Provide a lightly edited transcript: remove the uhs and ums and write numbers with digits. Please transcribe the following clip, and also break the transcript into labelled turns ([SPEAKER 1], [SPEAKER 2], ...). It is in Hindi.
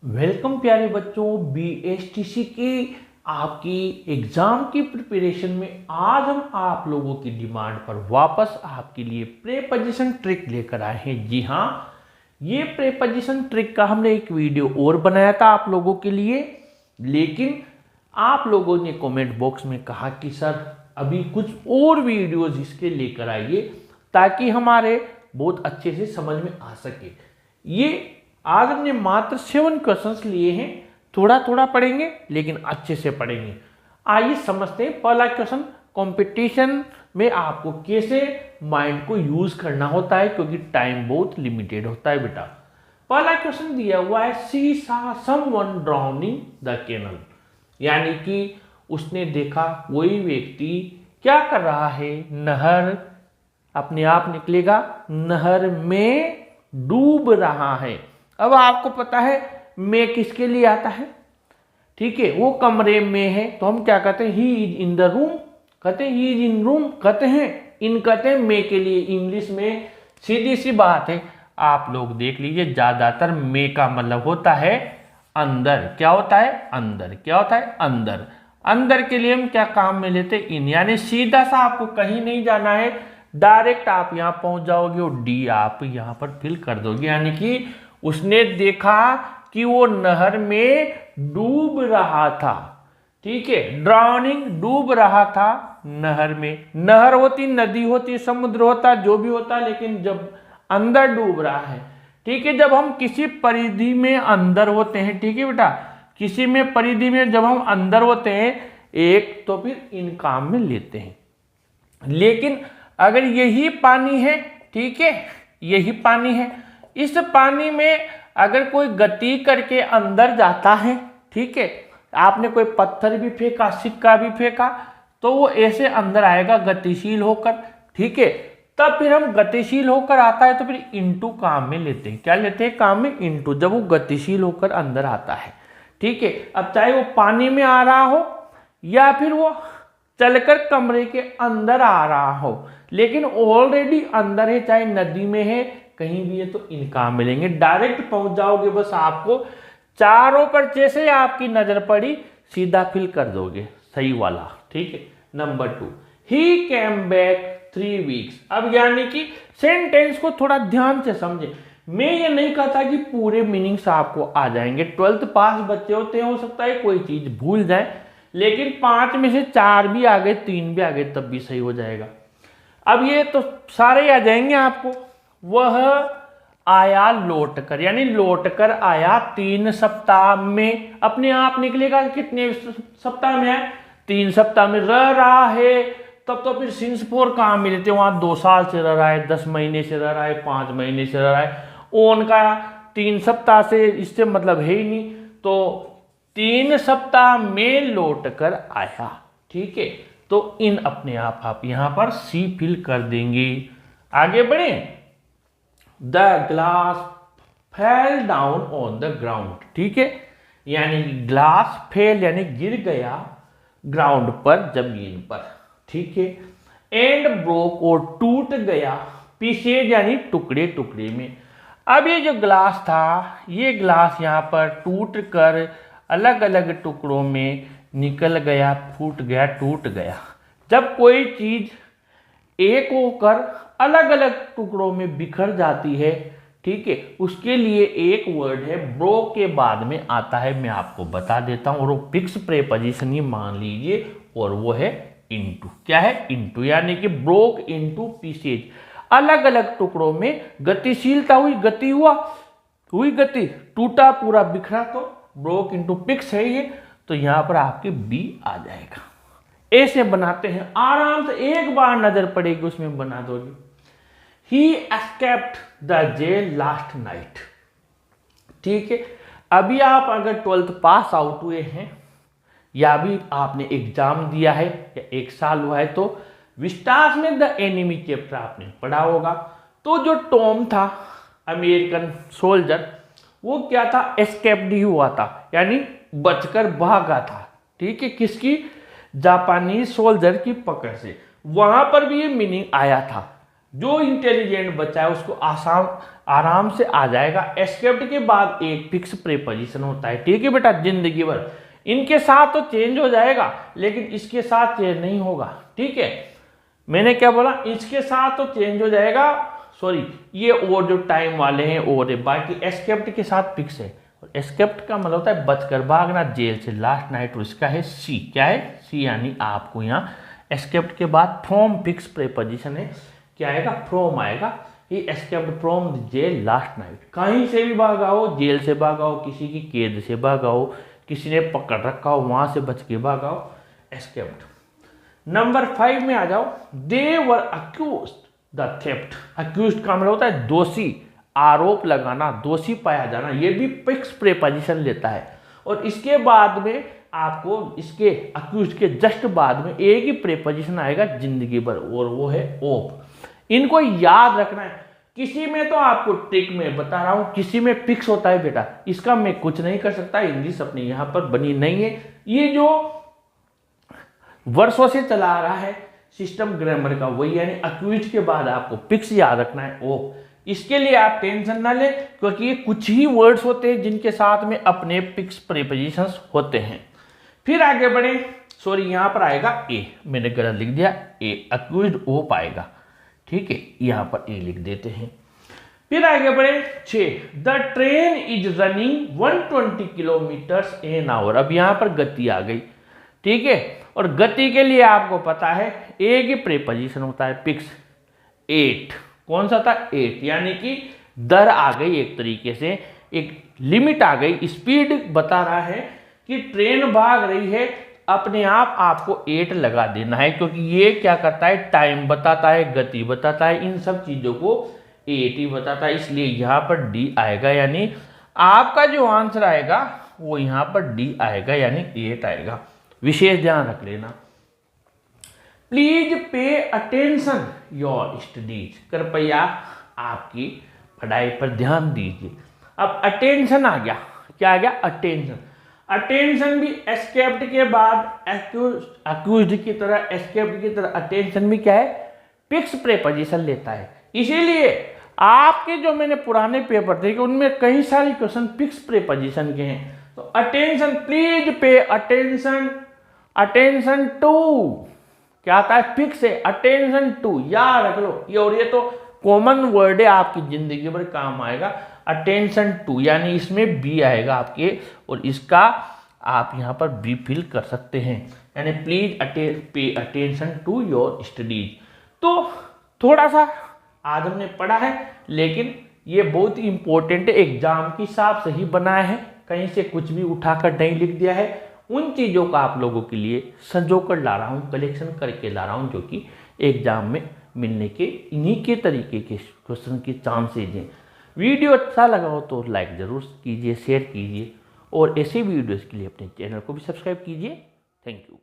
[SPEAKER 1] वेलकम प्यारे बच्चों, BSTC की आपकी एग्जाम की प्रिपरेशन में आज हम आप लोगों की डिमांड पर वापस आपके लिए प्रेपोजिशन ट्रिक लेकर आए हैं। जी हाँ, ये प्रेपोजिशन ट्रिक का हमने एक वीडियो और बनाया था आप लोगों के लिए, लेकिन आप लोगों ने कमेंट बॉक्स में कहा कि सर अभी कुछ और वीडियोज इसके लेकर आइए ताकि हमारे बहुत अच्छे से समझ में आ सके। ये आज हमने मात्र 7 क्वेश्चंस लिए हैं, थोड़ा थोड़ा पढ़ेंगे लेकिन अच्छे से पढ़ेंगे। आइए समझते हैं पहला क्वेश्चन। कंपटीशन में आपको कैसे माइंड को यूज करना होता है, क्योंकि टाइम बहुत लिमिटेड होता है बेटा। पहला क्वेश्चन दिया हुआ है, सी सा समवन ड्राउनिंग द कैनल, यानी कि उसने देखा कोई व्यक्ति क्या कर रहा है, नहर अपने आप निकलेगा, नहर में डूब रहा है। अब आपको पता है में किसके लिए आता है, ठीक है, वो कमरे में है तो हम क्या कहते हैं, he is in the room, कहते हैं ही इज इन रूम, कहते हैं इन, कहते हैं में के लिए। इंग्लिश में सीधी सी बात है, आप लोग देख लीजिए, ज्यादातर में का मतलब होता है अंदर। क्या होता है, अंदर। क्या होता है, अंदर। अंदर के लिए हम क्या काम में लेते हैं, इन, यानी सीधा सा आपको कहीं नहीं जाना है, डायरेक्ट आप यहां पहुंच जाओगे और डी आप यहां पर फिल कर दोगे। यानी कि उसने देखा कि वो नहर में डूब रहा था, ठीक है, ड्राउनिंग, डूब रहा था नहर में। नहर होती, नदी होती, समुद्र होता, जो भी होता, लेकिन जब अंदर डूब रहा है, ठीक है, जब हम किसी परिधि में अंदर होते हैं, ठीक है बेटा, किसी में परिधि में जब हम अंदर होते हैं एक, तो फिर इन काम में लेते हैं। लेकिन अगर यही पानी है, ठीक है, यही पानी है, इस पानी में अगर कोई गति करके अंदर जाता है, ठीक है, आपने कोई पत्थर भी फेंका, सिक्का भी फेंका, तो वो ऐसे अंदर आएगा गतिशील होकर, ठीक है। तब फिर हम गतिशील होकर आता है तो फिर इनटू काम में लेते हैं। क्या लेते हैं, काम में इनटू, जब वो गतिशील होकर अंदर आता है, ठीक है। अब चाहे वो पानी में आ रहा हो या फिर वो चलकर कमरे के अंदर आ रहा हो, लेकिन ऑलरेडी अंदर है, चाहे नदी में है, कहीं भी है, तो इन काम मिलेंगे, डायरेक्ट पहुंच जाओगे। बस आपको चारों पर जैसे आपकी नजर पड़ी सीधा फिल कर दोगे, सही वाला, ठीक है। नंबर 2, ही कैम बैक 3 वीक्स। अब यानी कि सेंटेंस को थोड़ा ध्यान से समझे। मैं ये नहीं कहता कि पूरे मीनिंग्स आपको आ जाएंगे, 12th पास बच्चे होते हैं, हो सकता है कोई चीज भूल जाए, लेकिन 5 में से 4 भी आ गए, 3 भी आ गए, तब भी सही हो जाएगा। अब ये तो सारे आ जाएंगे आपको। वह आया लौट कर, यानी लौट कर आया 3 सप्ताह में, अपने आप निकलेगा कितने सप्ताह में है, 3 सप्ताह में रह रहा है, तब तो फिर सिंस 4 कहाँ मिलते, वहां 2 साल से रह रहा है, 10 महीने से रह रहा है, 5 महीने से रह रहा है, ओन का 3 सप्ताह से इससे मतलब है ही नहीं, तो 3 सप्ताह में लौट कर आया, ठीक है। तो इन अपने आप यहां पर सी फिल कर देंगे। आगे बढ़े, the glass fell down on the ground, ठीक है, यानी ग्लास फेल यानी गिर गया ग्राउंड पर, जमीन पर, ठीक है। एंड ब्रोक और टूट गया, पीसेज यानी टुकड़े टुकड़े में। अब ये जो ग्लास था, ये ग्लास यहाँ पर टूट कर अलग अलग टुकड़ों में निकल गया, फूट गया, टूट गया। जब कोई चीज एक होकर अलग अलग टुकड़ों में बिखर जाती है, ठीक है, उसके लिए एक वर्ड है ब्रोक के बाद में आता है, मैं आपको बता देता हूं, और वो फिक्स प्रेपोजिशन ही मान लीजिए, और वो है इनटू। क्या है, इनटू, यानी कि ब्रोक इनटू पीसेज, अलग अलग टुकड़ों में गतिशीलता हुई, गति हुई गति, टूटा पूरा बिखरा, तो ब्रोक इनटू पिक्स है ये, तो यहां पर आपके बी आ जाएगा। ऐसे बनाते हैं, आराम से एक बार नजर पड़ेगी उसमें बना दोगे। He escaped the jail last night, ठीक है। अभी आप अगर 12th पास आउट हुए हैं या अभी आपने एग्जाम दिया है या 1 साल हुआ है, तो विस्टास में द एनिमी चैप्टर आपने पढ़ा होगा। तो जो टॉम था अमेरिकन सोल्जर, वो क्या था, एस्केप्ड ही हुआ था, यानी बचकर भागा था, ठीक है, किसकी, जापानी सोल्जर की पकड़ से। वहां पर भी ये मीनिंग आया था, जो इंटेलिजेंट बच्चा है उसको आसान आराम से आ जाएगा। एस्केप्ड के बाद एक फिक्स प्रीपोजिशन होता है, ठीक है बेटा, जिंदगी भर। इनके साथ तो चेंज हो जाएगा लेकिन इसके साथ चेंज नहीं होगा, ठीक है। मैंने क्या बोला, इसके साथ तो चेंज हो जाएगा, सॉरी ये और जो टाइम वाले हैं और है, बाकी एस्केप्ड के साथ फिक्स है। एस्केप्ड का मतलब होता है बचकर भागना जेल से, लास्ट नाइट, उसका है सी, क्या है सी, यानी आपको यहाँ एस्केप्ड के बाद फ्रॉम फिक्स प्रीपोजिशन है, क्या आएगा फ्रॉम आएगा। He escaped from the jail last night, कहीं से भी भागा हो, जेल से भागा हो, किसी की कैद से भागा हो, किसी ने पकड़ रखा हो वहां से बच के भागा हो, एस्केप्ड। नंबर 5 में आ जाओ, दे वर अक्यूज्ड द थेफ्ट। अक्यूज्ड का मतलब होता है दोषी, आरोप लगाना, दोषी पाया जाना, ये भी फिक्स प्रीपोजिशन लेता है। और इसके बाद में आपको इसके अक्यूज्ड के जस्ट बाद में एक ही प्रीपोजिशन आएगा जिंदगी भर, और वो है ऑफ। इनको याद रखना है। किसी में तो आपको ट्रिक में बता रहा हूं, किसी में फिक्स होता है बेटा, इसका मैं कुछ नहीं कर सकता, इंग्लिश अपनी यहां पर बनी नहीं है। ये जो वर्षों से चला आ रहा है सिस्टम ग्रामर का, वही यानी अक्यूज्ड के बाद आपको फिक्स याद रखना है ऑफ। इसके लिए आप टेंशन ना लें, क्योंकि ये कुछ ही वर्ड्स होते हैं जिनके साथ में अपने फिक्स प्रीपोजिशंस होते हैं। फिर आगे बढ़े, सॉरी यहां पर आएगा ए, मैंने गलत लिख दिया, ए अक्यूज्ड ऑफ आएगा, ठीक है, यहां पर ए लिख देते हैं। फिर आगे बढ़े 6, the train is running 120 kilometres an hour. अब यहां पर गति आ गई, ठीक है, और गति के लिए आपको पता है एक ही प्रीपोजिशन होता है फिक्स, 8, कौन सा था 8, यानी कि दर आ गई, एक तरीके से एक लिमिट आ गई, स्पीड बता रहा है कि ट्रेन भाग रही है, अपने आप आपको 8 लगा देना है, क्योंकि ये क्या करता है, टाइम बताता है, गति बताता है, इन सब चीजों को 8 ही बताता है, इसलिए यहां पर डी आएगा, यानी आपका जो आंसर आएगा वो यहां पर डी आएगा, यानी 8 आएगा। विशेष ध्यान रख लेना। Please pay attention your studies, कृपया आपकी पढ़ाई पर ध्यान दीजिए। अब अटेंशन आ गया, क्या आ गया अटेंशन। अटेंशन भी एस्केप्ड के बाद अक्यूज्ड की तरह, एस्केप्ड की तरह अटेंशन भी क्या है फिक्स प्रीपोजिशन लेता है। इसीलिए आपके जो मैंने पुराने पेपर थे उनमें कई सारे क्वेश्चन फिक्स प्रीपोजिशन के हैं। तो attention, please pay attention, attention to क्या आता है फिक्स है, अटेंशन टू, याद रख लो ये, और ये तो कॉमन वर्ड है, आपकी जिंदगी भर काम आएगा। अटेंशन टू यानी इसमें बी आएगा आपके, और इसका आप यहां पर बी फिल कर सकते हैं, यानी please pay attention to your studies. तो थोड़ा सा आज हमने पढ़ा है, लेकिन ये बहुत ही इंपॉर्टेंट है, एग्जाम के हिसाब से ही बनाया है, कहीं से कुछ भी उठाकर नहीं लिख दिया है। उन चीज़ों का आप लोगों के लिए संजो कर ला रहा हूँ, कलेक्शन करके ला रहा हूँ, जो कि एग्जाम में मिलने के इन्हीं के तरीके के क्वेश्चन के चांसेज हैं। वीडियो अच्छा लगा हो तो लाइक ज़रूर कीजिए, शेयर कीजिए, और ऐसे वीडियोज़ के लिए अपने चैनल को भी सब्सक्राइब कीजिए। Thank you.